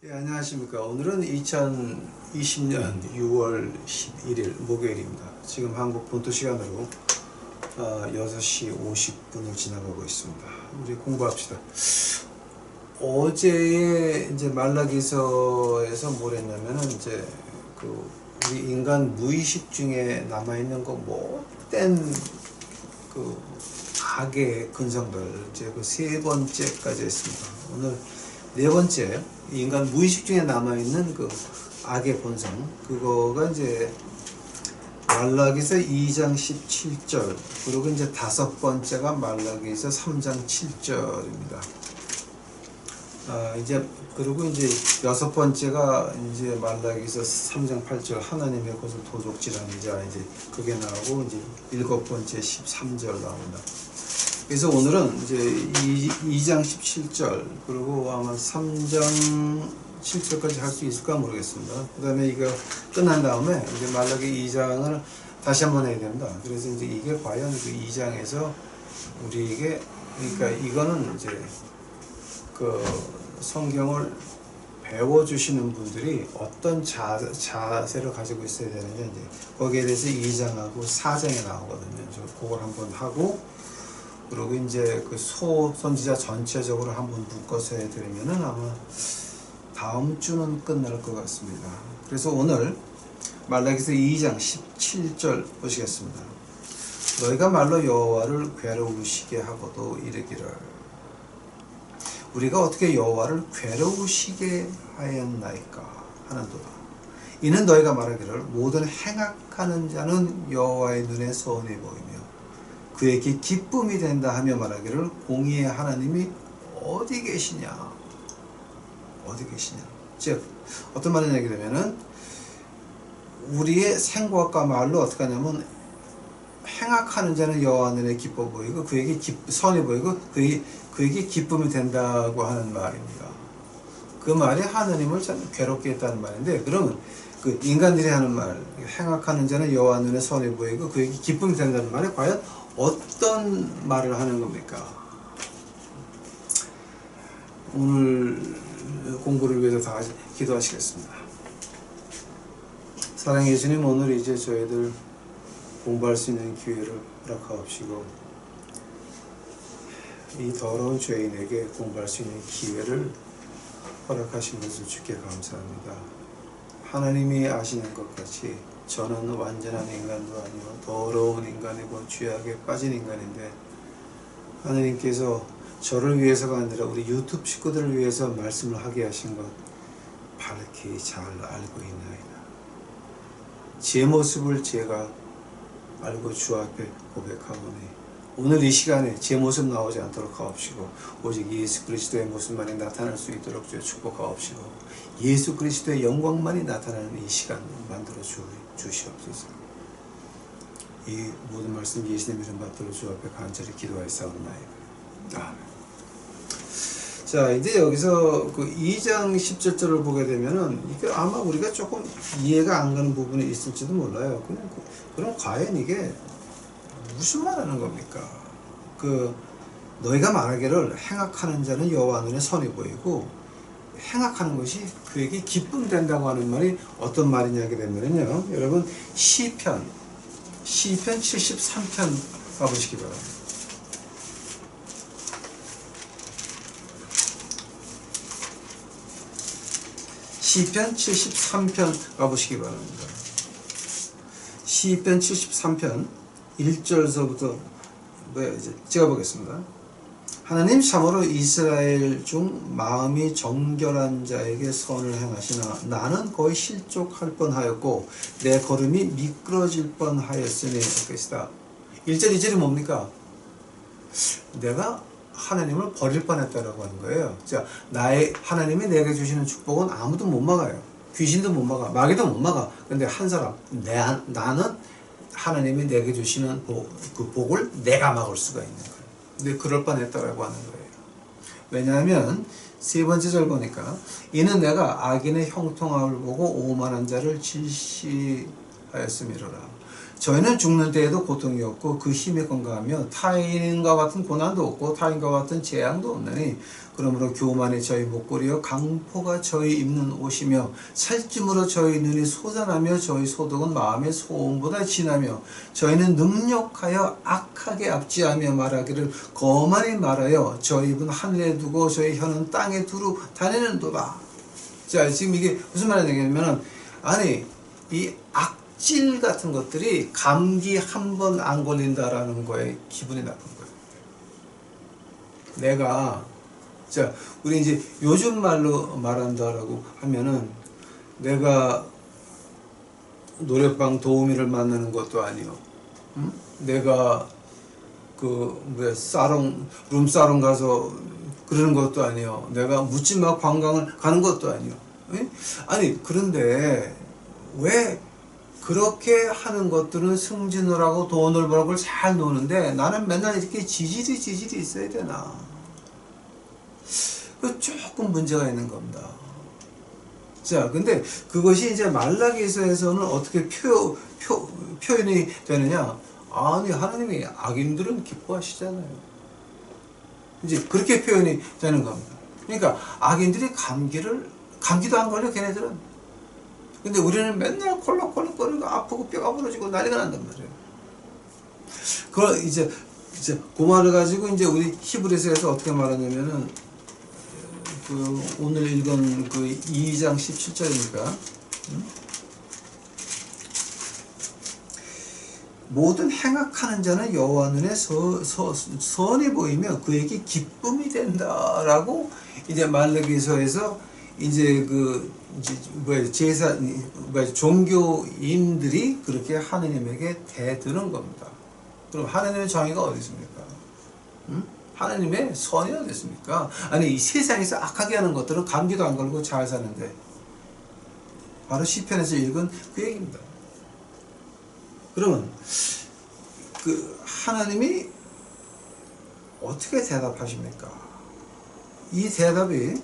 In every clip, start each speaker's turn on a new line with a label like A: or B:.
A: 예, 안녕하십니까. 오늘은 2020년 6월 11일 목요일입니다. 지금 한국 본토 시간으로 6시 50분을 지나가고 있습니다. 우리 공부합시다. 어제 이제 말라기서에서 뭘 했냐면은 이제 그 우리 인간 무의식 중에 남아있는 그 못된 그 악의 근성들 이제 그 세 번째까지 했습니다. 오늘 네 번째, 인간 무의식 중에 남아있는 그 악의 본성, 그거가 이제 말라기서 2장 17절, 그리고 이제 다섯 번째가 말라기서 3장 7절입니다. 그리고 이제 여섯 번째가 이제 말라기서 3장 8절, 하나님의 것을 도둑질하는 자, 이제 그게 나오고, 이제 일곱 번째 13절 나옵니다. 그래서 오늘은 이제 2장 17절 그리고 아마 3장 7절까지 할 수 있을까 모르겠습니다. 그 다음에 이거 끝난 다음에 이제 말라기 2장을 다시 한번 해야 됩니다. 그래서 이제 이게 과연 그 2장에서 우리에게, 그러니까 이거는 이제 그 성경을 배워주시는 분들이 어떤 자세를 가지고 있어야 되느냐, 이제 거기에 대해서 2장하고 4장에 나오거든요. 그걸 한번 하고, 그리고 이제 그 선지자 전체적으로 한번 묶어서 해드리면은 아마 다음 주는 끝날 것 같습니다. 그래서 오늘 말라기서 2장 17절 보시겠습니다. 너희가 말로 여호와를 괴로우시게 하고도 이르기를, 우리가 어떻게 여호와를 괴로우시게 하였나이까 하는도다. 이는 너희가 말하기를, 모든 행악하는 자는 여호와의 눈에 선해 보이며 그에게 기쁨이 된다 하며 말하기를, 공의의 하나님이 어디 계시냐, 어디 계시냐. 즉 어떤 말을 얘기 되면은 우리의 생각과 말로 어떻게 하냐면, 행악하는 자는 여호와 눈에 기뻐 보이고 그에게 선해 보이고 그에게 기쁨이 된다고 하는 말입니다. 그 말이 하나님을 참 괴롭게 했다는 말인데, 그러면 그 인간들이 하는 말, 행악하는 자는 여호와 눈에 선해 보이고 그에게 기쁨이 된다는 말이 과연 어떤 말을 하는 겁니까? 오늘 공부를 위해서 다 같이 기도하시겠습니다. 사랑해 주님, 오늘 이제 저희들 공부할 수 있는 기회를 허락하옵시고, 이 더러운 죄인에게 공부할 수 있는 기회를 허락하신 것을 주께 감사합니다. 하나님이 아시는 것 같이 저는 완전한 인간도 아니고 더러운 인간이고 죄악에 빠진 인간인데, 하나님께서 저를 위해서가 아니라 우리 유튜브 식구들을 위해서 말씀을 하게 하신 것 밝히 잘 알고 있나이다. 제 모습을 제가 알고 주 앞에 고백하오니, 오늘 이 시간에 제 모습 나오지 않도록 하옵시고 오직 예수 그리스도의 모습만이 나타날 수 있도록 주여 축복하옵시고, 예수 그리스도의 영광만이 나타나는 이 시간 만들어 주시옵소서. 이 모든 말씀 예수님 이름 받들어 주 앞에 간절히 기도하였사옵나이다. 아멘. 자, 이제 여기서 그 2장 17절을 보게 되면은 이게 아마 우리가 조금 이해가 안 가는 부분이 있을지도 몰라요. 그럼 과연 이게 무슨 말하는 겁니까? 너희가 말하기를, 행악하는 자는 여호와 눈에 선해 보이고 행악하는 것이 그에게 기쁨 된다고 하는 말이 어떤 말이냐 하게 되면요, 여러분 시편 73편 가보시기 바랍니다. 시편 73편 가보시기 바랍니다. 시편 73편 1절서부터 이제 찍어보겠습니다. 하나님, 참으로 이스라엘 중 마음이 정결한 자에게 선을 행하시나 나는 거의 실족할 뻔하였고 내 걸음이 미끄러질 뻔하였으니 것이다. 1절 2절이 뭡니까? 내가 하나님을 버릴 뻔했다라고 하는 거예요. 자, 하나님이 내게 주시는 축복은 아무도 못 막아요. 귀신도 못 막아, 마귀도 못 막아. 근데 한 사람, 나는 하나님이 내게 주시는 그 복을 내가 막을 수가 있는 거예요. 근데 그럴 뻔했다라고 하는 거예요. 왜냐하면 세 번째 절 보니까, 이는 내가 악인의 형통함을 보고 오만한 자를 질시하였음이로라. 저희는 죽는 때에도 고통이 없고 그 힘에 건강하며 타인과 같은 고난도 없고 타인과 같은 재앙도 없느니 그러므로 교만이 저희 목걸이요 강포가 저희 입는 옷이며 살찜으로 저희 눈이 솟아나며 저희 소득은 마음의 소음보다 진하며 저희는 능력하여 악하게 압지하며 말하기를 거만히 말하여 저희 입은 하늘에 두고 저희 혀는 땅에 두루 다니는도다. 자, 지금 이게 무슨 말이냐면 아니 이 악질 같은 것들이 감기 한 번 안 걸린다라는 거에 기분이 나쁜 거예요. 내가 자, 우리 이제 요즘 말로 말한다라고 하면은 내가 노래방 도우미를 만나는 것도 아니요. 응? 내가 그 뭐야 룸사롱 가서 그러는 것도 아니요. 내가 묻지마 관광을 가는 것도 아니요. 응? 아니 그런데 왜 그렇게 하는 것들은 승진을 하고 돈을 벌고 잘 노는데 나는 맨날 이렇게 지질이 있어야 되나? 그 조금 문제가 있는 겁니다. 자, 근데 그것이 이제 말라기서에서는 어떻게 표현이 되느냐? 아니, 하나님이 악인들은 기뻐하시잖아요. 이제 그렇게 표현이 되는 겁니다. 그러니까 악인들이 감기도 안 걸려, 걔네들은. 근데 우리는 맨날 콜록콜록거리고 아프고 뼈가 부러지고 난리가 난단 말이에요. 그걸 이제 그 말을 가지고 이제 우리 히브리서에서 어떻게 말하냐면은 그 오늘 읽은 그 2장 17절이니까 모든 행악하는 자는 여호와 눈에 선이 보이며 그에게 기쁨이 된다라고 이제 말라기서에서 이제 종교인들이 그렇게 하느님에게 대드는 겁니다. 그럼 하느님의 정의가 어디 있습니까? 하나님의 선이 어디 있습니까? 아니 이 세상에서 악하게 하는 것들은 감기도 안 걸고 잘 사는데 바로 시편에서 읽은 그 얘기입니다. 그러면 그 하나님이 어떻게 대답하십니까? 이 대답이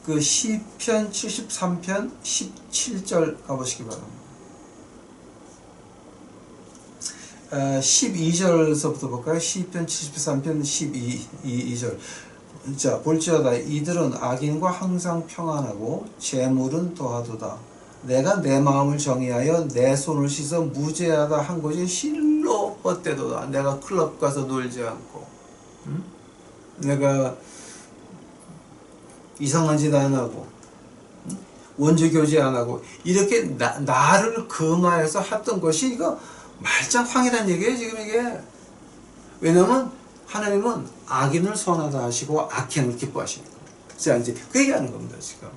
A: 그 시편 73편 17절 가보시기 바랍니다. 12절서부터 볼까요? 시편 73편 12절. 자, 볼지어다 이들은 악인과 항상 평안하고 재물은 더하도다. 내가 내 마음을 정의하여 내 손을 씻어 무죄하다 한 것이 실로 헛되도다. 내가 클럽 가서 놀지 않고 내가 이상한 짓 안 하고 원죄 교제 안 하고 이렇게 나를 금하여서 했던 것이 이거 말짱황이라는 얘기예요, 지금 이게. 왜냐면 하나님은 악인을 선하다 하시고 악행을 기뻐하시니까. 자, 이제 그 얘기하는 겁니다, 지금.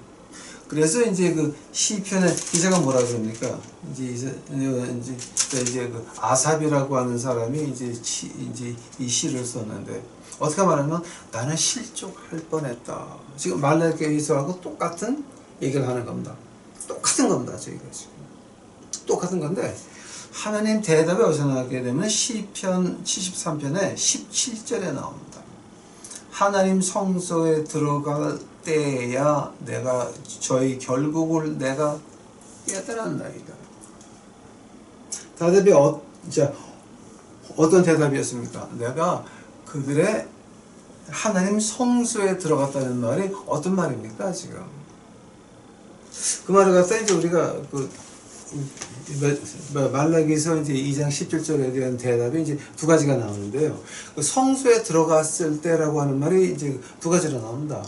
A: 그래서 이제 그 시편의 기자가 뭐라 그럽니까? 이제 그 아삽이라고 하는 사람이 이제 이 시를 썼는데 어떻게 말하면 나는 실족할 뻔했다. 지금 말라기서하고 똑같은 얘기를 하는 겁니다. 똑같은 겁니다, 저희가 지금. 똑같은 건데. 하나님 대답이 어디서 나오게 되면 시편 73편에 17절에 나옵니다. 하나님 성소에 들어갈 때야 내가 저희 결국을 내가 깨달았나이다. 대답이 어떤 대답이었습니까? 내가 그들의 하나님 성소에 들어갔다는 말이 어떤 말입니까 지금? 그 말을 갖다 이제 우리가 말라기서 이제 2장 17절에 대한 대답이 이제 두 가지가 나오는데요. 성소에 들어갔을 때라고 하는 말이 이제 두 가지로 나옵니다.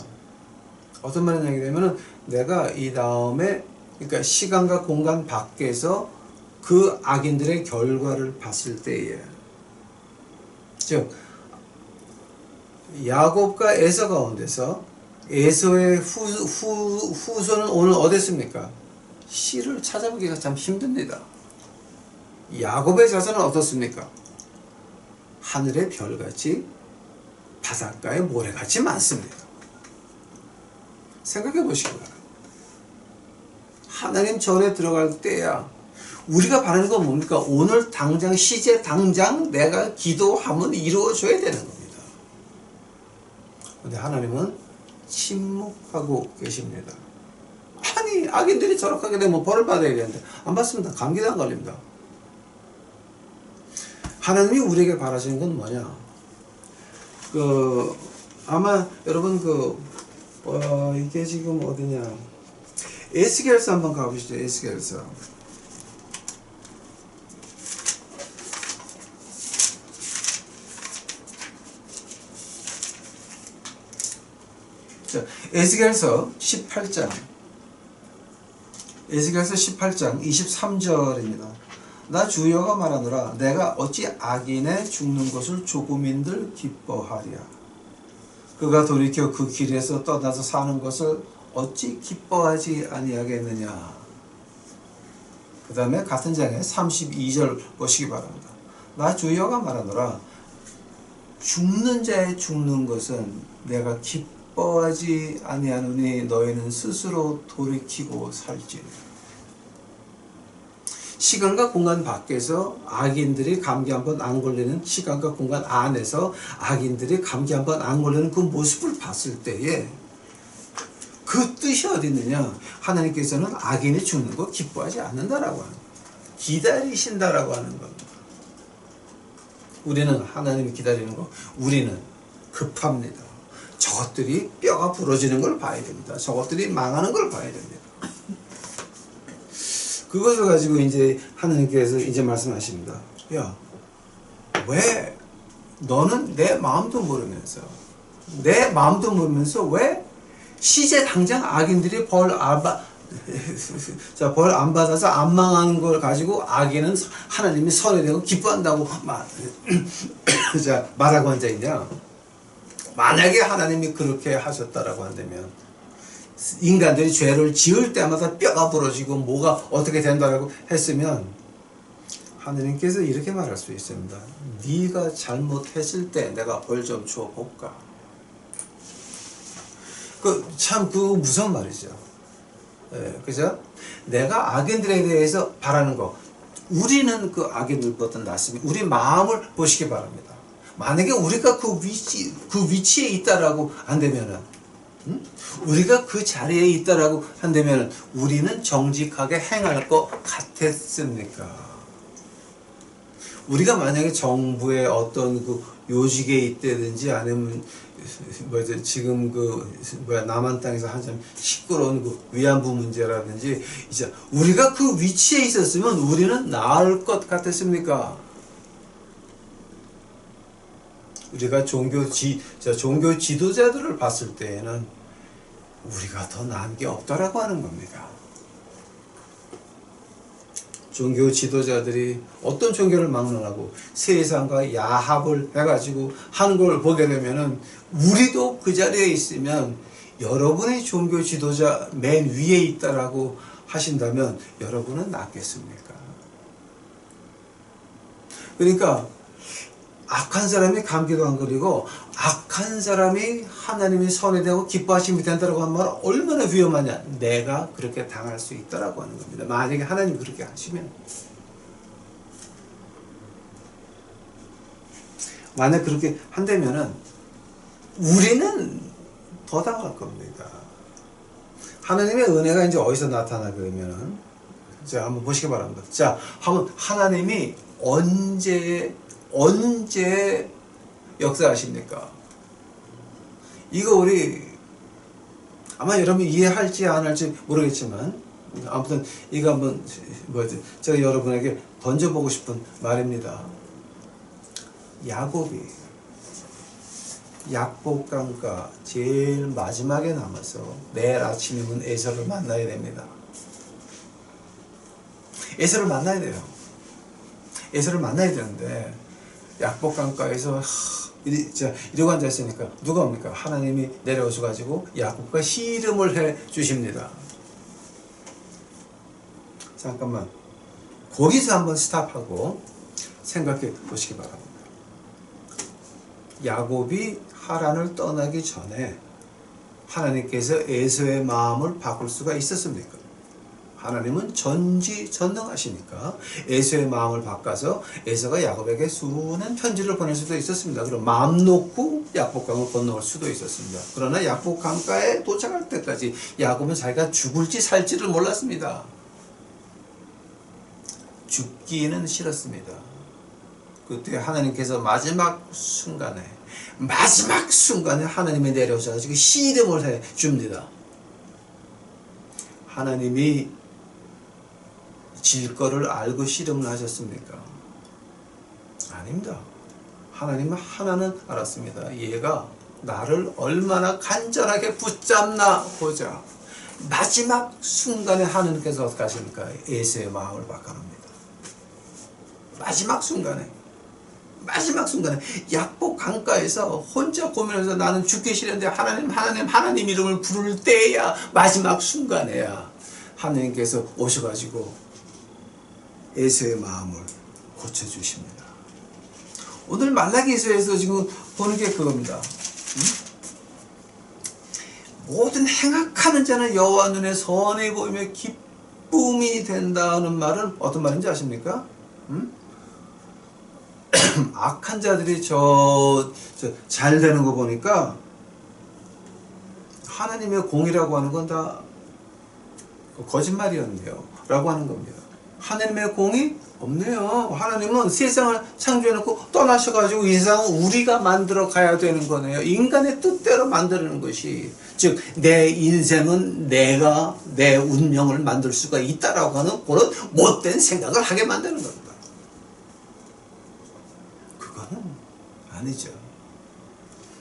A: 어떤 말이냐 되면은 내가 이 다음에 그러니까 시간과 공간 밖에서 그 악인들의 결과를 봤을 때에, 즉 야곱과 에서 가운데서 에서의 후손은 오늘 어땠습니까? 씨를 찾아보기가 참 힘듭니다. 야곱의 자손은 어떻습니까? 하늘의 별같이 바닷가의 모래같이 많습니다. 생각해 보시기 바랍니다. 하나님 절에 들어갈 때야 우리가 바라는 건 뭡니까? 오늘 당장 시제 당장 내가 기도하면 이루어져야 되는 겁니다. 그런데 하나님은 침묵하고 계십니다. 아니 악인들이 저렇게 되면 벌을 받아야 되는데 안 받습니다. 감기도 안 걸립니다. 하나님이 우리에게 바라시는 건 뭐냐? 아마 여러분 이게 지금 어디냐? 에스겔서 한번 가보시죠. 에스겔서. 자, 에스겔서 18장. 에스겔서 18장 23절입니다. 나 주여가 말하노라 내가 어찌 악인의 죽는 것을 조금인들 기뻐하랴. 그가 돌이켜 그 길에서 떠나서 사는 것을 어찌 기뻐하지 아니하겠느냐. 그 다음에 같은 장에 32절 보시기 바랍니다. 나 주여가 말하노라 죽는 자의 죽는 것은 내가 기뻐하지 아니하노니 너희는 스스로 돌이키고 살지니. 시간과 공간 밖에서 악인들이 감기 한 번 안 걸리는, 시간과 공간 안에서 악인들이 감기 한 번 안 걸리는 그 모습을 봤을 때에 그 뜻이 어디 있느냐? 하나님께서는 악인이 죽는 거 기뻐하지 않는다라고 하는 거예요. 기다리신다라고 하는 겁니다. 우리는 하나님이 기다리는 거, 우리는 급합니다. 저것들이 뼈가 부러지는 걸 봐야 됩니다. 저것들이 망하는 걸 봐야 됩니다. 그것을 가지고 이제 하나님께서 이제 말씀하십니다. 야, 왜 너는 내 마음도 모르면서 왜 시제 당장 악인들이 벌 안 받아서 안 망하는 걸 가지고 악인은 하나님이 선회되고 기뻐한다고 말하고 앉아있냐? 만약에 하나님이 그렇게 하셨다라고 한다면 인간들이 죄를 지을 때마다 뼈가 부러지고 뭐가 어떻게 된다라고 했으면 하나님께서 이렇게 말할 수 있습니다. 네가 잘못했을 때 내가 벌 좀 줘볼까? 그거 무슨 말이죠. 예, 그죠? 내가 악인들에 대해서 바라는 거, 우리는 그 악인들보다 낫습니다. 우리 마음을 보시기 바랍니다. 만약에 우리가 그 위치에 있다라고 한다면은, 우리가 그 자리에 있다라고 한다면 우리는 정직하게 행할 것 같았습니까? 우리가 만약에 정부의 어떤 그 요직에 있다든지 아니면 지금 남한 땅에서 한참 시끄러운 그 위안부 문제라든지 이제 우리가 그 위치에 있었으면 우리는 나을 것 같았습니까? 우리가 종교 지도자들을 봤을 때에는 우리가 더 나은 게 없다라고 하는 겁니다. 종교 지도자들이 어떤 종교를 막론하고 세상과 야합을 해가지고 하는 걸 보게 되면은 우리도 그 자리에 있으면 여러분의 종교 지도자 맨 위에 있다라고 하신다면 여러분은 낫겠습니까? 그러니까 악한 사람이 감기도 안 걸리고 악한 사람이 하나님이 선회되고 기뻐하심이 된다고 하는 말은 얼마나 위험하냐. 내가 그렇게 당할 수 있다라고 하는 겁니다. 만약에 하나님이 그렇게 하시면, 만약 그렇게 한다면은 우리는 더 당할 겁니다. 하나님의 은혜가 이제 어디서 나타나 그러면은 자 한번 보시기 바랍니다. 자 한번 하나님이 언제 역사하십니까? 이거 우리 아마 여러분이 이해할지 안 할지 모르겠지만 아무튼 이거 한번 제가 여러분에게 던져보고 싶은 말입니다. 야곱이 약복강가 제일 마지막에 남아서 내일 아침이면 에서를 만나야 됩니다. 에서를 만나야 돼요. 에서를 만나야 되는데 약복강가에서 이러고 앉아있으니까 누가 옵니까? 하나님이 내려오셔가지고 야곱과 씨름을 해 주십니다. 잠깐만 거기서 한번 스탑하고 생각해 보시기 바랍니다. 야곱이 하란을 떠나기 전에 하나님께서 에서의 마음을 바꿀 수가 있었습니까? 하나님은 전지전능하시니까 에서의 마음을 바꿔서 에서가 야곱에게 수는 편지를 보낼 수도 있었습니다. 그럼 마음 놓고 약복강을 건너올 수도 있었습니다. 그러나 약복강가에 도착할 때까지 야곱은 자기가 죽을지 살지를 몰랐습니다. 죽기는 싫었습니다. 그때 하나님께서 마지막 순간에 하나님이 내려오셔가지고 씨름을 해 줍니다. 하나님이 질 거를 알고 씨름을 하셨습니까? 아닙니다. 하나님은 하나는 알았습니다. 얘가 나를 얼마나 간절하게 붙잡나 보자. 마지막 순간에 하나님께서 어떻게 하십니까? 에서의 마음을 바꿔놓습니다. 마지막 순간에 약복 강가에서 혼자 고민해서 나는 죽기 싫은데 하나님 이름을 부를 때야, 마지막 순간에야 하나님께서 오셔가지고 에서의 마음을 고쳐주십니다. 오늘 말라기서에서 지금 보는 게 그겁니다. 모든 행악하는 자는 여호와 눈에 선해 보이며 기쁨이 된다는 말은 어떤 말인지 아십니까? 악한 자들이 잘 되는 거 보니까 하나님의 공이라고 하는 건 다 거짓말이었네요 라고 하는 겁니다. 하나님의 공이 없네요. 하나님은 세상을 창조해놓고 떠나셔가지고 이 세상은 우리가 만들어 가야 되는 거네요. 인간의 뜻대로 만드는 것이, 즉 내 인생은 내가 내 운명을 만들 수가 있다라고 하는 그런 못된 생각을 하게 만드는 겁니다. 그거는 아니죠.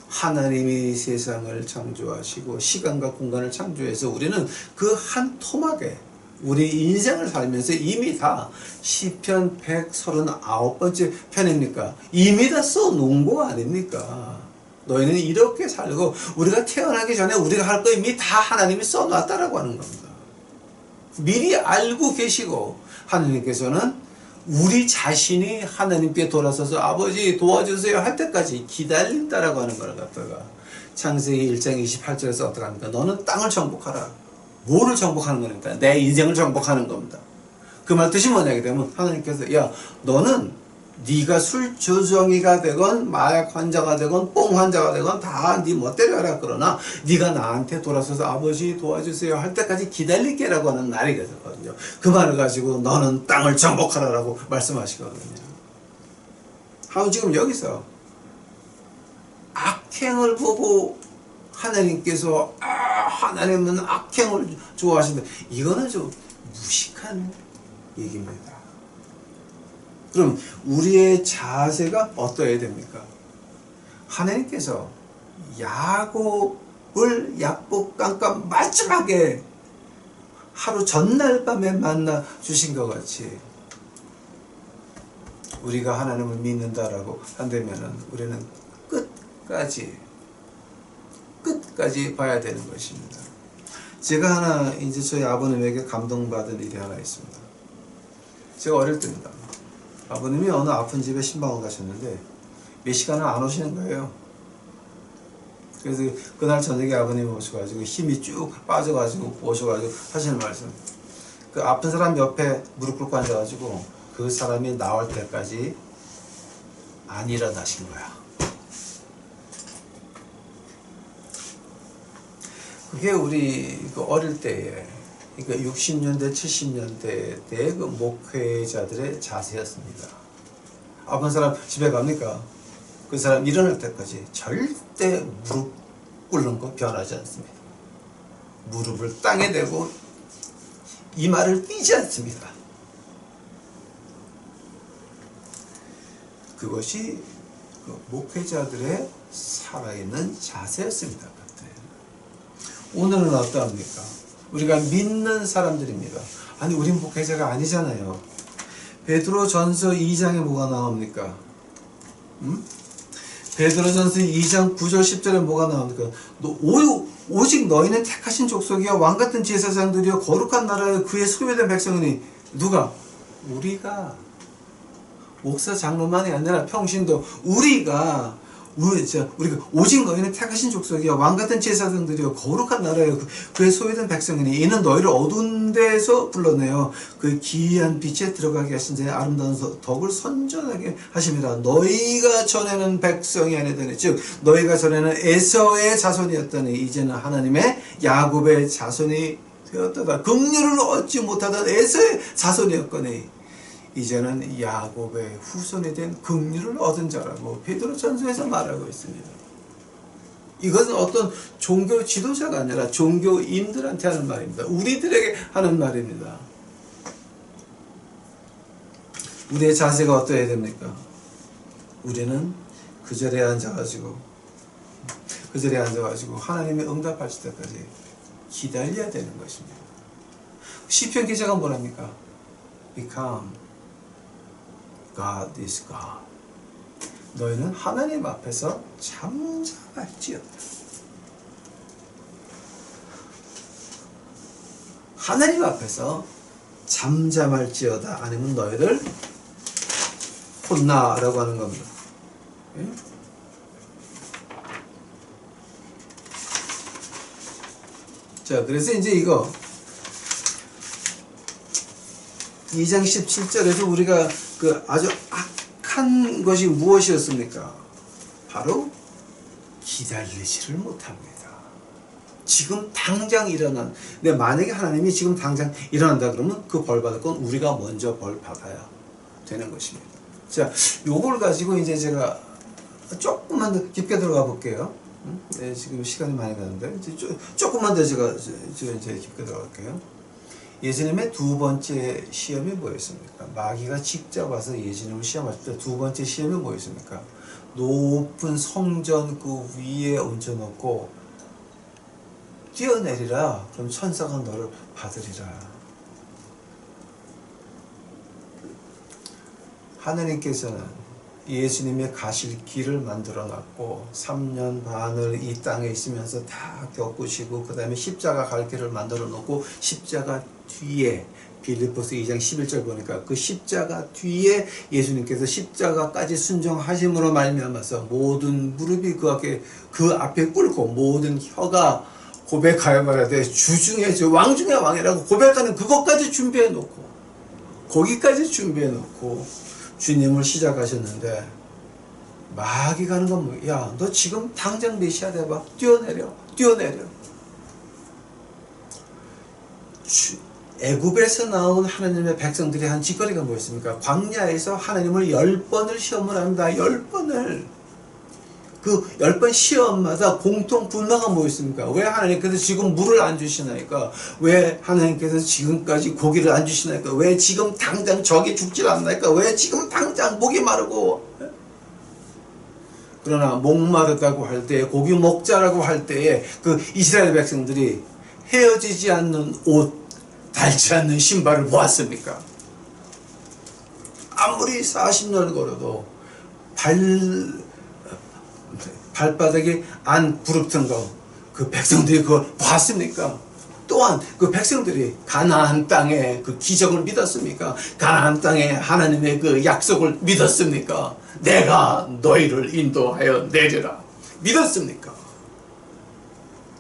A: 하나님이 세상을 창조하시고 시간과 공간을 창조해서 우리는 그 한 토막에 우리 인생을 살면서 이미 다 시편 139번째 편입니까? 이미 다 써놓은 거 아닙니까? 너희는 이렇게 살고 우리가 태어나기 전에 우리가 할 거 이미 다 하나님이 써놨다라고 하는 겁니다. 미리 알고 계시고 하나님께서는 우리 자신이 하나님께 돌아서서 아버지 도와주세요 할 때까지 기다린다라고 하는 걸 갖다가 창세기 1장 28절에서 어떻게 합니까? 너는 땅을 정복하라. 뭐를 정복하는 겁니까? 내 인생을 정복하는 겁니다. 그 말 뜻이 뭐냐게 되면 하나님께서 야 너는 네가 술 조정이가 되건 마약 환자가 되건 뽕 환자가 되건 다 네 멋대로 하라. 그러나 네가 나한테 돌아서서 아버지 도와주세요 할 때까지 기다릴게라고 하는 날이 되거든요. 그 말을 가지고 너는 땅을 정복하라라고 말씀하시거든요. 하고 지금 여기서 악행을 보고 하나님께서 하나님은 악행을 좋아하신다. 이거는 좀 무식한 얘기입니다. 그럼 우리의 자세가 어떠해야 됩니까? 하나님께서 야곱을 약복강가 마지막에 하루 전날 밤에 만나 주신 것 같이 우리가 하나님을 믿는다라고 한다면 우리는 끝까지 봐야 되는 것입니다. 제가 하나 이제 저희 아버님에게 감동받은 일이 하나 있습니다. 제가 어릴 때입니다. 아버님이 어느 아픈 집에 신방을 가셨는데 몇 시간을 안 오시는 거예요. 그래서 그날 저녁에 아버님이 오셔가지고 힘이 쭉 빠져가지고 오셔가지고 하시는 말씀, 그 아픈 사람 옆에 무릎 꿇고 앉아가지고 그 사람이 나올 때까지 안 일어나신 거야. 그게 우리 어릴 때에, 그러니까 60년대, 70년대 때 그 목회자들의 자세였습니다. 아픈 사람 집에 갑니까? 그 사람 일어날 때까지 절대 무릎 꿇는 거 변하지 않습니다. 무릎을 땅에 대고 이마를 띄지 않습니다. 그것이 그 목회자들의 살아있는 자세였습니다. 오늘은 어떠합니까? 우리가 믿는 사람들입니다. 아니 우린 목회자가 아니잖아요. 베드로전서 2장에 뭐가 나옵니까? 베드로전서 2장 9절 10절에 뭐가 나옵니까? 오직 너희는 택하신 족속이여 왕같은 제사장들이여 거룩한 나라여 그의 소유된 백성이니. 누가? 우리가. 목사 장로만이 아니라 평신도 우리가 오직 너희는 택하신 족속이여 왕같은 제사장들이여 거룩한 나라여 그의 소유된 백성이니. 이는 너희를 어두운 데에서 불러내어 그 기이한 빛에 들어가게 하신 자의 아름다운 덕을 선전하게 하심이라. 너희가 전에는 백성이 아니더니, 즉 너희가 전에는 에서의 자손이었더니 이제는 하나님의 야곱의 자손이 되었다가 긍휼을 얻지 못하던 에서의 자손이었거니 이제는 야곱의 후손이 된 긍휼을 얻은 자라고 베드로전서에서 말하고 있습니다. 이것은 어떤 종교 지도자가 아니라 종교인들한테 하는 말입니다. 우리들에게 하는 말입니다. 우리의 자세가 어떠해야 됩니까? 우리는 그 자리에 앉아가지고 하나님의 응답하실 때까지 기다려야 되는 것입니다. 시편 기자가 뭐랍니까? Become God is God. 너희는 하나님 앞에서 잠잠할지어다. 하나님 앞에서 잠잠할지어다. 아니면 너희를 혼나라고 하는 겁니다. 예? 자, 그래서 이제 이거 2장 17절에서 우리가 그 아주 악한 것이 무엇이었습니까? 바로 기다리지를 못합니다. 지금 당장 일어난, 근데 만약에 하나님이 지금 당장 일어난다 그러면 그 벌 받을 건 우리가 먼저 벌 받아야 되는 것입니다. 자, 요걸 가지고 이제 제가 조금만 더 깊게 들어가 볼게요. 네, 지금 시간이 많이 가는데 이제 조금만 더 제가 이제 깊게 들어갈게요. 예수님의 두 번째 시험이 뭐였습니까? 마귀가 직접 와서 예수님을 시험할 때 두 번째 시험이 뭐였습니까? 높은 성전 그 위에 얹어놓고 뛰어내리라. 그럼 천사가 너를 받으리라. 하나님께서는 예수님의 가실 길을 만들어 놨고 3년 반을 이 땅에 있으면서 다 겪으시고 그 다음에 십자가 갈 길을 만들어 놓고 십자가 뒤에 빌립보서 2장 11절 보니까 그 십자가 뒤에 예수님께서 십자가까지 순종하심으로 말미암아서 모든 무릎이 그 앞에 꿇고 모든 혀가 고백하여 말하되 주 중에 주 왕 중에 왕이라고 고백하는 그것까지 준비해 놓고 거기까지 준비해 놓고 주님을 시작하셨는데 마귀가 하는 건 뭐야? 야, 너 지금 당장 메시아 돼봐. 뛰어내려. 애굽에서 나온 하나님의 백성들이 한 짓거리가 뭐였습니까? 광야에서 하나님을 10번을 시험을 합니다. 10번을. 그 10번 시험마다 공통 분모가 뭐였습니까? 왜 하나님께서 지금 물을 안 주시나이까? 왜 하나님께서 지금까지 고기를 안 주시나이까? 왜 지금 당장 적이 죽질 않나이까? 왜 지금 당장 목이 마르고? 그러나 목마르다고 할 때에, 고기 먹자라고 할 때에 그 이스라엘 백성들이 헤어지지 않는 옷, 닳지 않는 신발을 보았습니까? 아무리 40년 걸어도 발바닥에 안 부릅뜬 거, 그 백성들이 그걸 봤습니까? 또한 그 백성들이 가나안 땅에 그 기적을 믿었습니까? 가나안 땅에 하나님의 그 약속을 믿었습니까? 내가 너희를 인도하여 내리라. 믿었습니까?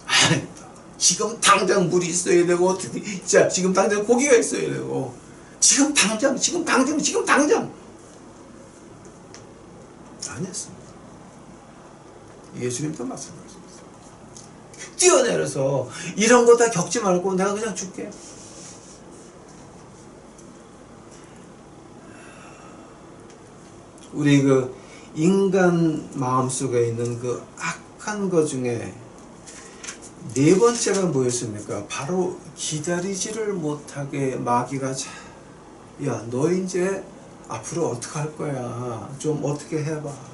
A: 아닙니다. 지금 당장 물이 있어야 되고, 자, 지금 당장 고기가 있어야 되고, 지금 당장. 아니었습니다. 예수님도 마찬가지입니다. 뛰어내려서 이런 거 다 겪지 말고 내가 그냥 줄게. 우리 그 인간 마음속에 있는 그 악한 것 중에 네 번째가 뭐였습니까? 바로 기다리지를 못하게 마귀가 야, 너 이제 앞으로 어떻게 할 거야? 좀 어떻게 해봐.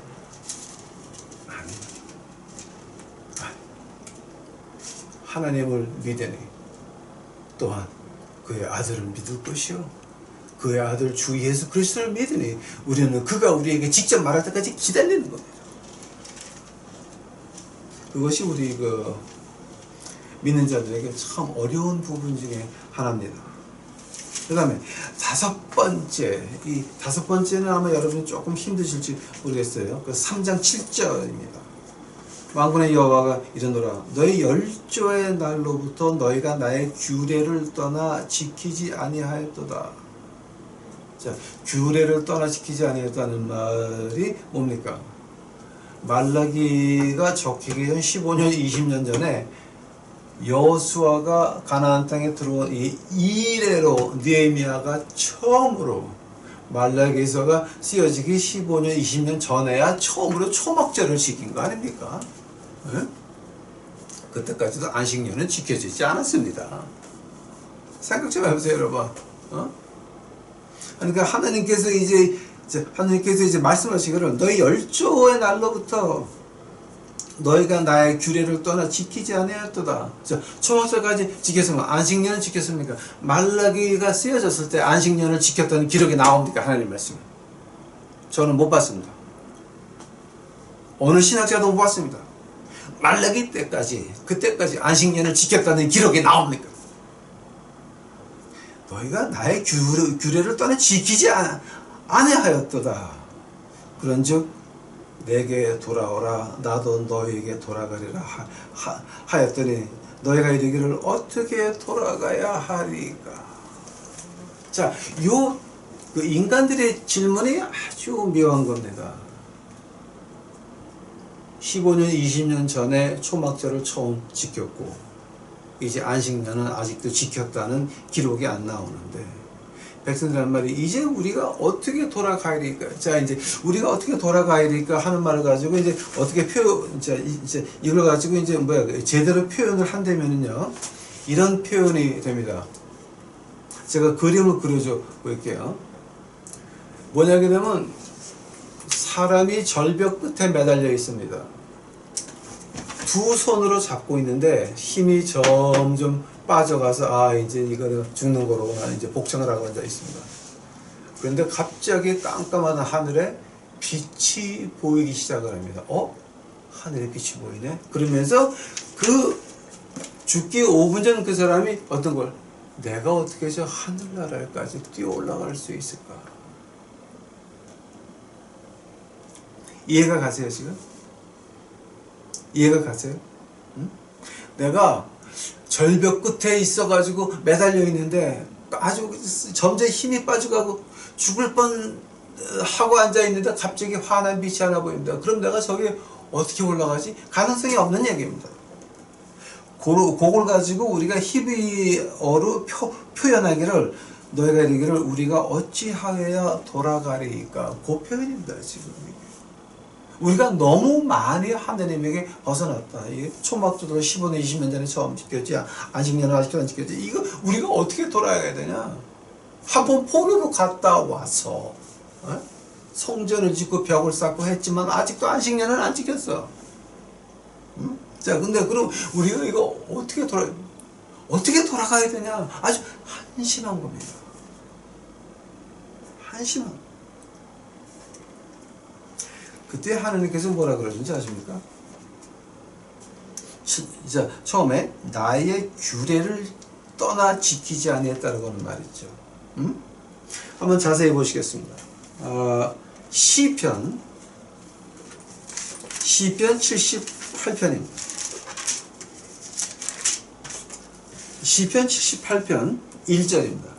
A: 하나님을 믿으니 또한 그의 아들을 믿을 것이요 그의 아들 주 예수 그리스도를 믿으니 우리는 그가 우리에게 직접 말할 때까지 기다리는 겁니다. 그것이 우리 그 믿는 자들에게 참 어려운 부분 중에 하나입니다. 그 다음에 다섯 번째, 이 다섯 번째는 아마 여러분이 조금 힘드실지 모르겠어요. 그 3장 7절입니다. 만군의 여호와가 이르노라 너희 열조의 날로부터 너희가 나의 규례를 떠나 지키지 아니하였도다. 자, 규례를 떠나 지키지 아니하였다는 말이 뭡니까? 말라기가 적히기 전 15년 20년 전에 여호수아가 가나안 땅에 들어온 이 이래로 느헤미야가 처음으로 말라기서가 쓰여지기 15년 20년 전에야 처음으로 초막절을 지킨 거 아닙니까? 네? 그때까지도 안식년은 지켜지지 않았습니다. 생각 좀 해보세요, 여러분. 그러니까 하나님께서 이제 말씀하시기를 너희 열조의 날로부터 너희가 나의 규례를 떠나 지키지 아니하였도다. 초막절까지 지켰으면 안식년은 지켰습니까? 말라기가 쓰여졌을 때 안식년을 지켰다는 기록이 나옵니까? 하나님 말씀. 저는 못 봤습니다. 어느 신학자도 못 봤습니다. 말라기 때까지 그때까지 안식년을 지켰다는 기록이 나옵니까? 너희가 나의 규례를 떠나 지키지 아니하였도다. 그런즉 내게 돌아오라 나도 너희에게 돌아가리라 하였더니 너희가 이르기를 어떻게 돌아가야 하리까. 자, 그 인간들의 질문이 아주 묘한 겁니다. 15년 20년 전에 초막절을 처음 지켰고 이제 안식년은 아직도 지켰다는 기록이 안 나오는데 백성들한 말이 이제 우리가 어떻게 돌아가야 될까? 자, 이제 우리가 어떻게 돌아가야 될까 하는 말을 가지고 이제 어떻게 이제 이걸 가지고 이제 제대로 표현을 한다면은요, 이런 표현이 됩니다. 제가 그림을 그려줘 볼게요. 뭐냐게 되면 사람이 절벽 끝에 매달려 있습니다. 두 손으로 잡고 있는데 힘이 점점 빠져가서 이제 이거는 죽는 거로구나 이제 복종을 하고 앉아 있습니다. 그런데 갑자기 깜깜한 하늘에 빛이 보이기 시작을 합니다. 하늘에 빛이 보이네? 그러면서 그 죽기 5분 전 그 사람이 어떤 걸 내가 어떻게 저 하늘나라까지 뛰어 올라갈 수 있을까? 이해가 가세요 지금? 이해가 가세요? 응? 내가 절벽 끝에 있어가지고 매달려 있는데 아주 점점 힘이 빠져가고 죽을 뻔 하고 앉아 있는데 갑자기 환한 빛이 하나 보입니다. 그럼 내가 저기 어떻게 올라가지? 가능성이 없는 얘기입니다. 그걸 가지고 우리가 히브리어로 표현하기를 너희가 이르기를 우리가 어찌하여야 돌아가리까? 그 표현입니다 지금. 우리가 너무 많이 하나님에게 벗어났다. 이게 초막절도 15년, 20년 전에 처음 지켰지. 안식년은 아직도 안 지켰지. 이거 우리가 어떻게 돌아가야 되냐? 한번 포로로 갔다 와서 성전을 짓고 벽을 쌓고 했지만 아직도 안식년은 안 지켰어. 응? 자, 근데 그럼 우리가 이거 어떻게 돌아가야 되냐? 아주 한심한 겁니다. 한심한. 그때 하나님께서 뭐라 그러는지 아십니까? 자, 처음에 나의 규례를 떠나 지키지 아니했다라고 하는 말이죠. 한번 자세히 보시겠습니다. 시편 78편입니다. 시편 78편 1절입니다.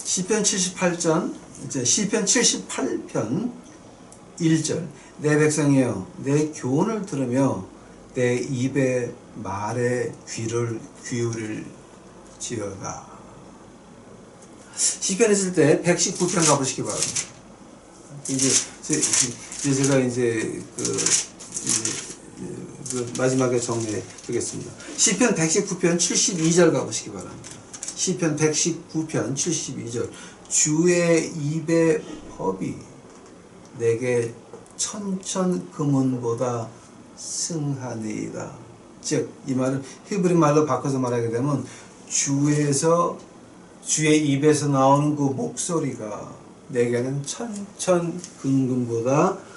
A: 시편 78편 1절 내 백성이여 내 교훈을 들으며 내 입의 말에 귀를 기울일지어다. 시편 했을 때 119편 가보시기 바랍니다. 이제 제가 이제 그 마지막에 정리해 두겠습니다. 시편 119편 72절 가보시기 바랍니다. 시편 119편 72절 주의 입의 법이 내게 천천 금은보다 승하니이다. 즉 이 말은 히브리 말로 바꿔서 말하게 되면 주의 입에서 나오는 그 목소리가 내게는 천천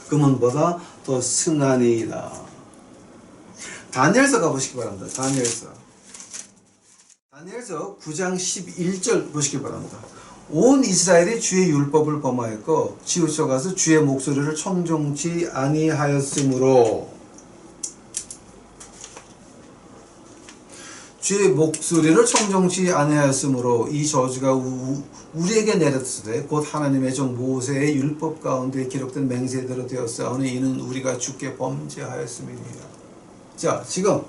A: 금은보다 더 승하니이다. 다니엘서 가보시기 바랍니다. 다니엘서 9장 11절 보시기 바랍니다. 온 이스라엘이 주의 율법을 범하였고 치우쳐가서 주의 목소리를 청종치 아니하였으므로 주의 목소리를 청종치 아니하였으므로 이 저주가 우리에게 내렸으되 곧 하나님의 종 모세의 율법 가운데 기록된 맹세대로 되었사오니 이는 우리가 주께 범죄하였음이니라. 자, 지금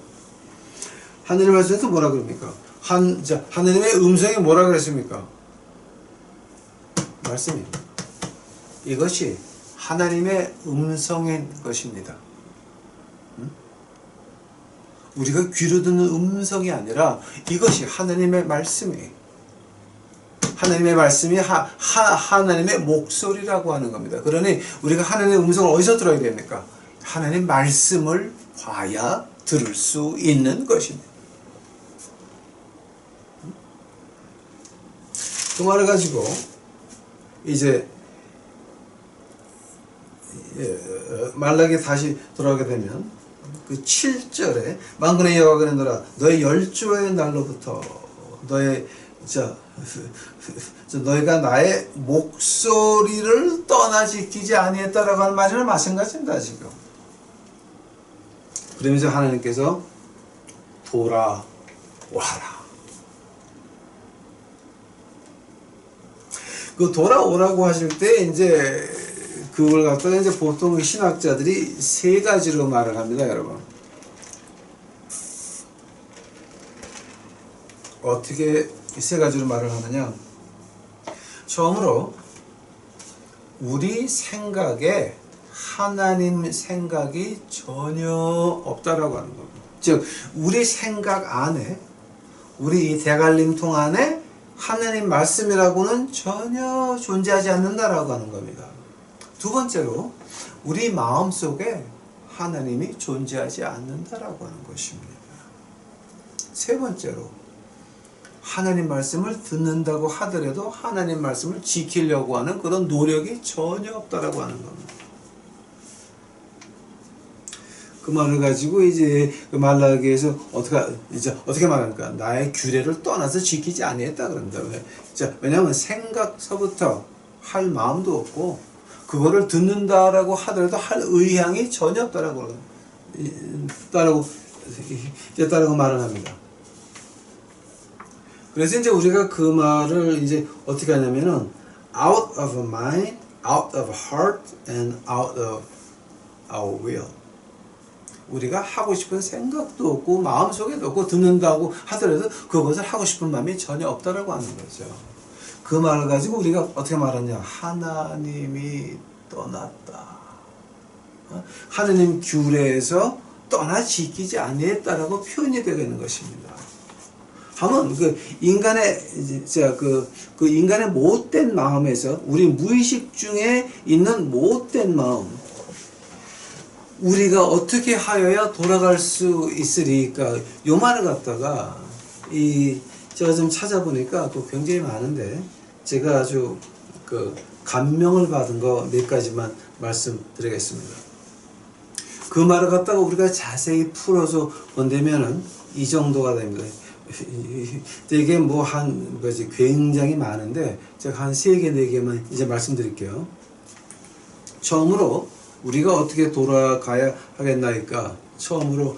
A: 하늘의 말씀에서 뭐라 그럽니까? 하나님의 음성이 뭐라 그랬습니까? 말씀입니다. 이것이 하나님의 음성인 것입니다. 우리가 귀로 듣는 음성이 아니라 이것이 하나님의 말씀이에요. 하나님의 말씀이 하나님의 목소리라고 하는 겁니다. 그러니 우리가 하나님의 음성을 어디서 들어야 됩니까? 하나님의 말씀을 봐야 들을 수 있는 것입니다. 그 말을 가지고 이제 말라기에 다시 돌아오게 되면 그 7절에 만군의 여호와가 그러노라 너의 열조의 날로부터 너희가 나의 목소리를 떠나 지키지 아니했다라고 하는 말이랑 마찬가지입니다. 지금 그러면서 하나님께서 돌아와라. 그 돌아오라고 하실 때 이제 그걸 갖다가 이제 보통 신학자들이 세 가지로 말을 합니다, 여러분. 어떻게 세 가지로 말을 하느냐? 처음으로 우리 생각에 하나님 생각이 전혀 없다라고 하는 겁니다. 즉 우리 생각 안에, 우리 이 대갈림통 안에 하나님 말씀이라고는 전혀 존재하지 않는다라고 하는 겁니다. 두 번째로 우리 마음속에 하나님이 존재하지 않는다라고 하는 것입니다. 세 번째로 하나님 말씀을 듣는다고 하더라도 하나님 말씀을 지키려고 하는 그런 노력이 전혀 없다라고 하는 겁니다. 그 말을 가지고 이제 그 말라기에서 어떻게 말할까? 나의 규례를 떠나서 지키지 아니했다 그런다. 왜냐하면 생각서부터 할 마음도 없고 그거를 듣는다라고 하더라도 할 의향이 전혀 없다라고 말을 합니다. 그래서 이제 우리가 그 말을 이제 어떻게 하냐면은 out of mind, out of heart, and out of our will. 우리가 하고 싶은 생각도 없고 마음속에도 없고 듣는다고 하더라도 그것을 하고 싶은 마음이 전혀 없다라고 하는 거죠. 그 말을 가지고 우리가 어떻게 말하냐? 하나님이 떠났다. 하나님 규례에서 떠나 지키지 아니했다라고 표현이 되는 것입니다. 하면 그 인간의 그 인간의 못된 마음에서 우리 무의식 중에 있는 못된 마음, 우리가 어떻게 하여야 돌아갈 수 있으리까? 요 말을 갖다가 제가 좀 찾아보니까 또 굉장히 많은데 제가 아주 그 감명을 받은 거 몇 가지만 말씀드리겠습니다. 그 말을 갖다가 우리가 자세히 풀어서 본다면은 이 정도가 됩니다. 이게 뭐 굉장히 많은데 제가 한 3개, 4개만 이제 말씀드릴게요. 처음으로 우리가 어떻게 돌아가야 하겠나이까? 처음으로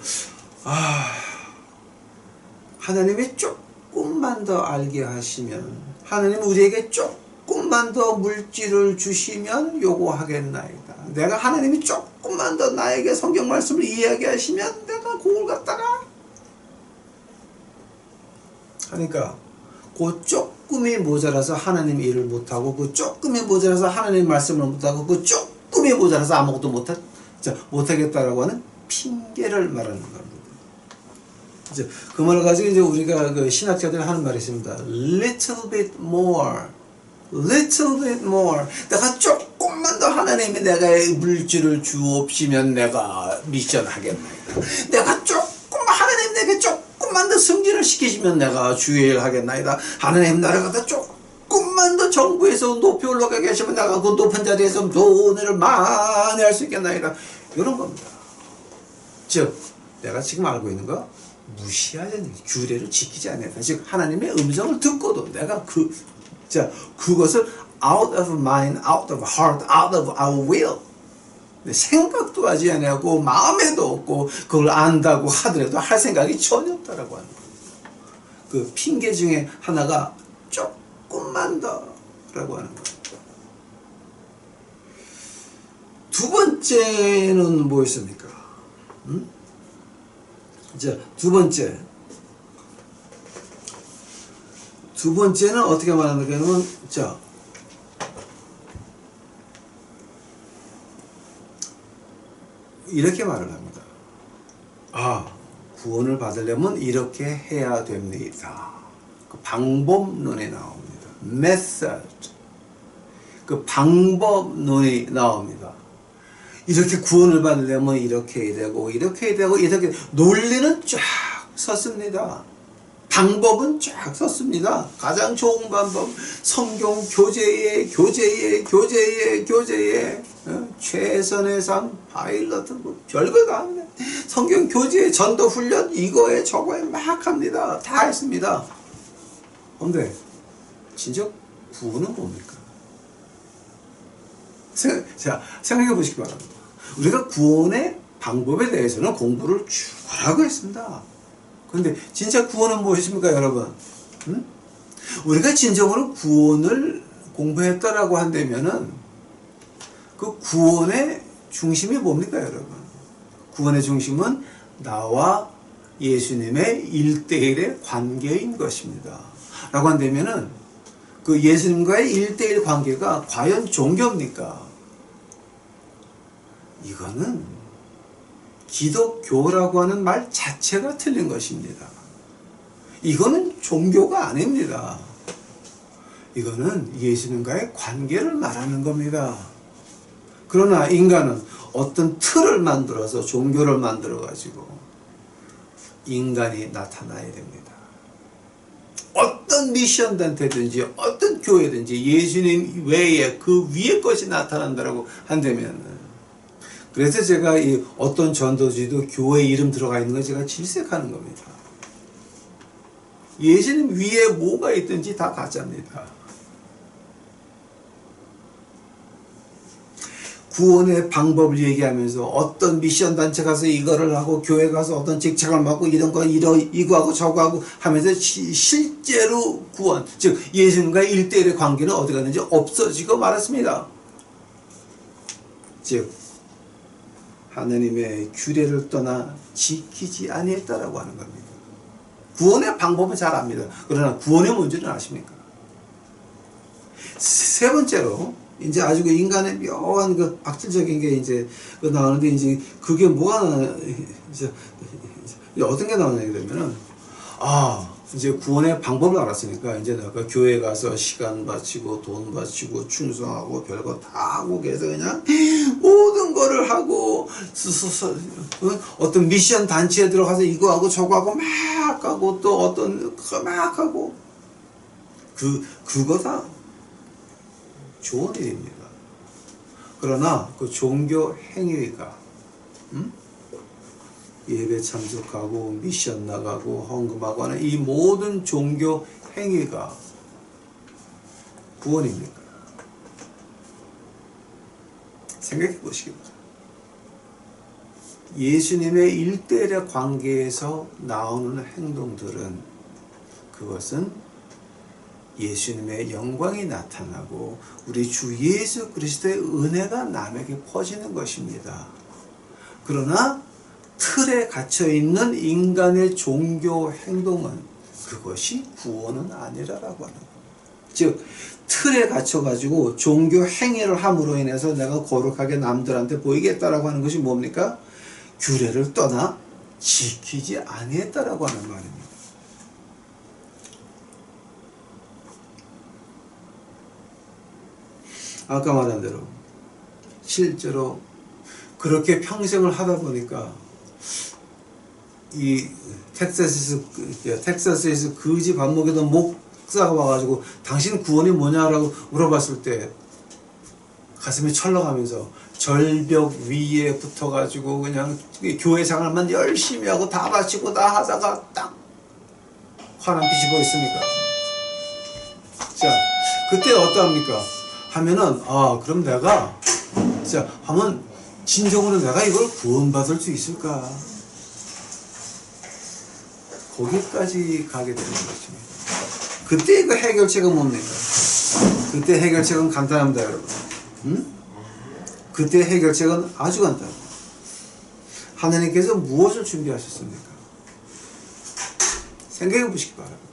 A: 하나님이 조금만 더 알게 하시면, 하나님 우리에게 조금만 더 물질을 주시면 요거 하겠나이다. 내가 하나님이 조금만 더 나에게 성경 말씀을 이해하게 하시면 내가 그걸 갖다가 하니까 그 조금이 모자라서 하나님 일을 못하고, 그 조금이 모자라서 하나님 말씀을 못하고, 그 조금이 모자라서 아무것도 못하겠다라고 하는 핑계를 말하는 겁니다. 이제 그 말을 가지고 이제 우리가 그 신학자들이 하는 말이 있습니다. Little bit more, little bit more. 내가 조금만 더 하나님이 내가 물질을 주옵시면 내가 미션 하겠나이다. 내가 하나님 내게 조금만 더 승진을 시키시면 내가 주일 하겠나이다. 하나님 나를 갖다 조금만 더 정부에서 높이 올라가게 하시면 내가 그 높은 자리에서 돈을 많이 할 수 있겠나이다. 이런 겁니다. 즉 내가 지금 알고 있는 거 무시하자니 규례를 지키지 않는다. 즉 하나님의 음성을 듣고도 내가 그것을 out of mind, out of heart, out of our will, 생각도 하지 않고 마음에도 없고 그걸 안다고 하더라도 할 생각이 전혀 없다라고 하는 거예요. 그 핑계 중에 하나가 조금만 더라고 하는 거예요. 두 번째는 뭐였습니까? 자, 두 번째 두 번째는 어떻게 말하는가 하면, 자, 이렇게 말을 합니다. 아, 구원을 받으려면 이렇게 해야 됩니다. 그 방법론이 나옵니다. method. 그 방법론이 나옵니다. 이렇게 구원을 받으려면 이렇게 해야 되고, 이렇게 해야 되고, 이렇게. 논리는 쫙 썼습니다. 방법은 쫙 썼습니다. 가장 좋은 방법, 성경 교재에 최선의 삶, 파일럿, 뭐 별거 다 합니다. 성경 교재에 전도 훈련, 이거에 저거에 막 합니다. 다 했습니다. 근데 진짜 구원은 뭡니까? 자, 생각해 보시기 바랍니다. 우리가 구원의 방법에 대해서는 공부를 쭉 하라고 했습니다. 그런데 진짜 구원은 무엇입니까, 여러분? 응? 우리가 진정으로 구원을 공부했다라고 한다면은 그 구원의 중심이 뭡니까, 여러분? 구원의 중심은 나와 예수님의 1대1의 관계인 것입니다. 라고 한다면은 그 예수님과의 1대1 관계가 과연 종교입니까? 이거는 기독교라고 하는 말 자체가 틀린 것입니다. 이거는 종교가 아닙니다. 이거는 예수님과의 관계를 말하는 겁니다. 그러나 인간은 어떤 틀을 만들어서 종교를 만들어 가지고 인간이 나타나야 됩니다. 어떤 미션 단체든지 어떤 교회든지 예수님 외에 그 위의 것이 나타난다고 한다면, 그래서 제가 이 어떤 전도지도 교회 이름 들어가 있는 거 제가 질색하는 겁니다. 예수님 위에 뭐가 있든지 다 가짜입니다. 구원의 방법을 얘기하면서 어떤 미션 단체 가서 이거를 하고 교회 가서 어떤 직책을 맡고 이런 거 이거 하고 저거 하고 하면서 실제로 구원, 즉 예수님과의 1대1의 관계는 어디 갔는지 없어지고 말았습니다. 즉 하느님의 규례를 떠나 지키지 아니했다라고 하는 겁니다. 구원의 방법은 잘 압니다. 그러나 구원의 문제는 아십니까? 세 번째로 이제 아주 그 인간의 묘한 그 악질적인 게 이제 그 나오는데, 이제 그게 뭐가 이제 어떤 게 나오냐 그러면은, 이제 구원의 방법을 알았으니까 이제 내가 교회 가서 시간 바치고 돈 바치고 충성하고 별거 다 하고 그래서 그냥 모든 거를 하고 어떤 미션 단체에 들어가서 이거 하고 저거 하고 막 하고 또 어떤 거 막 하고 그거 다 좋은 일입니다. 그러나 그 종교 행위가 예배 참석하고 미션 나가고 헌금하고 하는 이 모든 종교 행위가 구원입니까? 생각해 보시기 바랍니다. 예수님의 1대1의 관계에서 나오는 행동들은, 그것은 예수님의 영광이 나타나고 우리 주 예수 그리스도의 은혜가 남에게 퍼지는 것입니다. 그러나 틀에 갇혀있는 인간의 종교 행동은 그것이 구원은 아니라고 하는 겁니다. 즉 틀에 갇혀가지고 종교 행위를 함으로 인해서 내가 거룩하게 남들한테 보이겠다라고 하는 것이 뭡니까? 규례를 떠나 지키지 아니했다라고 하는 말입니다. 아까 말한 대로 실제로 그렇게 평생을 하다 보니까 이 텍사스에서 거지 밥 먹이던 목사가 와가지고 당신 구원이 뭐냐라고 물어봤을 때 가슴이 철렁하면서 절벽 위에 붙어가지고 그냥 교회 생활만 열심히 하고 다 바치고 다 하다가 딱 화난 빛이 보였습니까? 자, 그때 어떠합니까? 하면은 그럼 내가 자 하면 진정으로 내가 이걸 구원받을 수 있을까? 거기까지 가게 되는 것입니다. 그때 그 해결책은 뭡니까? 그때 해결책은 간단합니다, 여러분. 그때 해결책은 아주 간단합니다. 하나님께서 무엇을 준비하셨습니까? 생각해 보시기 바랍니다.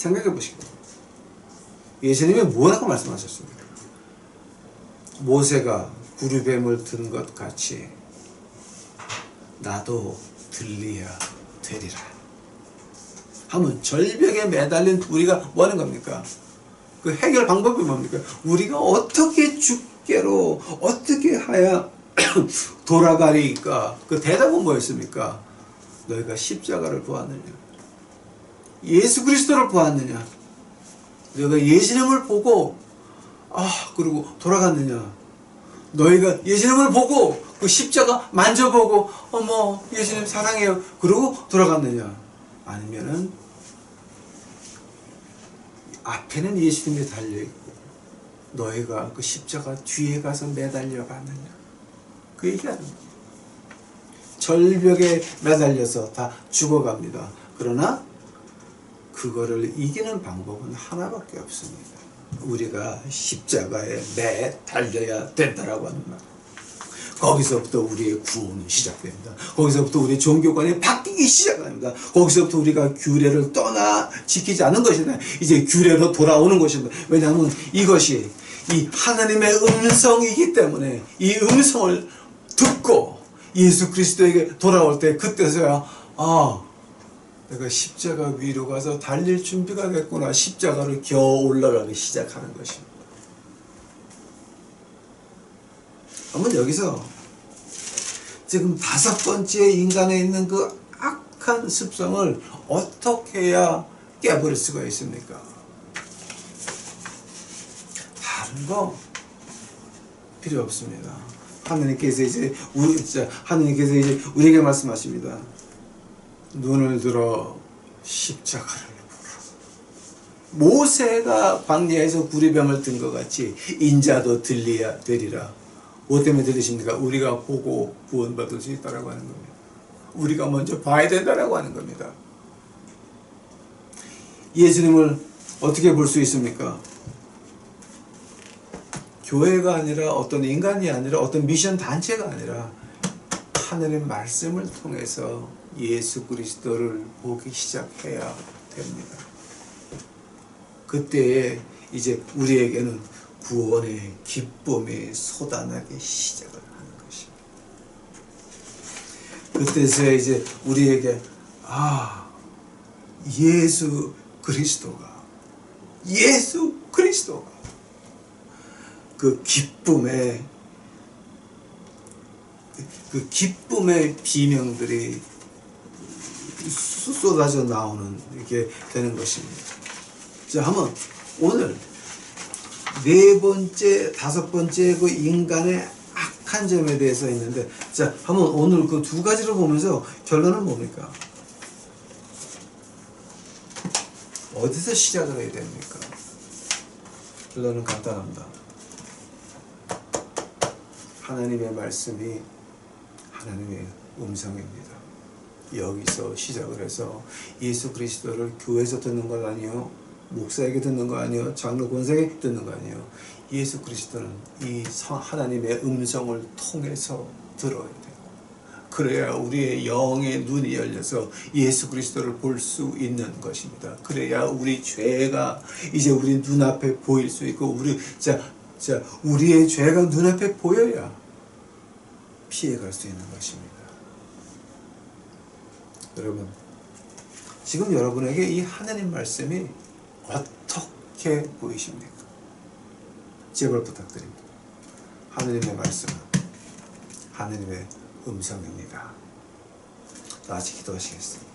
A: 생각해 보시고 예수님이 뭐라고 말씀하셨습니까? 모세가 구르뱀을 든 것 같이 나도 들려야 되리라 하면 절벽에 매달린 우리가 뭐 하는 겁니까? 그 해결 방법이 뭡니까? 우리가 어떻게 주께로 어떻게 하야 돌아가리까? 그 대답은 뭐였습니까? 너희가 십자가를 보았느냐? 예수 그리스도를 보았느냐? 너희가 예수님을 보고 그리고 돌아갔느냐? 너희가 예수님을 보고 그 십자가 만져보고 어머 예수님 사랑해요 그러고 돌아갔느냐? 아니면은 앞에는 예수님이 달려있고 너희가 그 십자가 뒤에 가서 매달려 갔느냐? 그 얘기하는 거예요. 절벽에 매달려서 다 죽어갑니다. 그러나 그거를 이기는 방법은 하나밖에 없습니다. 우리가 십자가에 매달려야 된다라고 하는 말. 거기서부터 우리의 구원은 시작됩니다. 거기서부터 우리의 종교관이 바뀌기 시작합니다. 거기서부터 우리가 규례를 떠나 지키지 않은 것이다. 이제 규례로 돌아오는 것입니다. 왜냐하면 이것이 이 하나님의 음성이기 때문에 이 음성을 듣고 예수 그리스도에게 돌아올 때 그때서야 내가 십자가 위로 가서 달릴 준비가 됐구나. 십자가를 겨우 올라가기 시작하는 것입니다. 한번 여기서 지금 5번째 인간에 있는 그 악한 습성을 어떻게 해야 깨버릴 수가 있습니까? 다른 거 필요 없습니다. 하느님께서 이제 우리에게 말씀하십니다. 눈을 들어 십자가를 보라. 모세가 광야에서 구리뱀을 든 것 같이 인자도 들려야 되리라. 뭐 때문에 들으십니까? 우리가 보고 구원받을 수 있다라고 하는 겁니다. 우리가 먼저 봐야 된다라고 하는 겁니다. 예수님을 어떻게 볼 수 있습니까? 교회가 아니라 어떤 인간이 아니라 어떤 미션 단체가 아니라 하늘의 말씀을 통해서 예수 그리스도를 보기 시작해야 됩니다. 그때에 이제 우리에게는 구원의 기쁨이 쏟아나기 시작을 하는 것입니다. 그때서 이제 우리에게 예수 그리스도가 그 기쁨의 비명들이 쏟아져 나오는 이렇게 되는 것입니다. 자, 한번 오늘 4번째, 5번째 그 인간의 악한 점에 대해서 있는데, 자, 한번 오늘 그 2가지로 보면서 결론은 뭡니까? 어디서 시작을 해야 됩니까? 결론은 간단합니다. 하나님의 말씀이 하나님의 음성입니다. 여기서 시작을 해서 예수 그리스도를 교회에서 듣는 것 아니요, 목사에게 듣는 거 아니요, 장로 권사에게 듣는 거 아니요, 예수 그리스도는 이 하나님의 음성을 통해서 들어야 돼요. 그래야 우리의 영의 눈이 열려서 예수 그리스도를 볼 수 있는 것입니다. 그래야 우리 죄가 이제 우리 눈앞에 보일 수 있고, 우리의 죄가 눈앞에 보여야 피해갈 수 있는 것입니다. 여러분, 지금 여러분에게 이 하나님 말씀이 어떻게 보이십니까? 제발 부탁드립니다. 하나님의 말씀은 하나님의 음성입니다. 다 같이 기도하시겠습니다.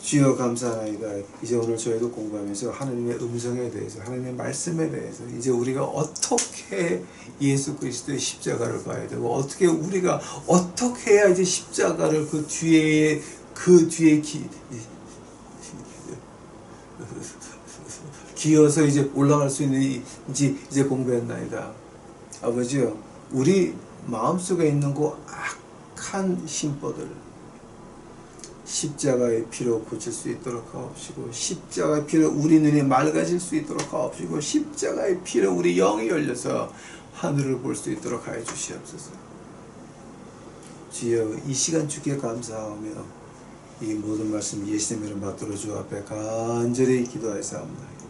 A: 주여 감사하나이다. 이제 오늘 저희도 공부하면서 하나님의 음성에 대해서, 하나님의 말씀에 대해서 이제 우리가 어떻게 예수 그리스도의 십자가를 봐야 되고, 우리가 어떻게 해야 이제 십자가를 그 뒤에 기어서 이제 올라갈 수 있는지 이제 공부했나이다. 아버지요, 우리 마음속에 있는 그 악한 심보들 십자가의 피로 고칠 수 있도록 하옵시고, 십자가의 피로 우리 눈이 맑아질 수 있도록 하옵시고, 십자가의 피로 우리 영이 열려서 하늘을 볼 수 있도록 하여 주시옵소서. 주여, 이 시간 주께 감사하며 이 모든 말씀 예수님의 이름 받들어 주 앞에 간절히 기도하였사옵나이다.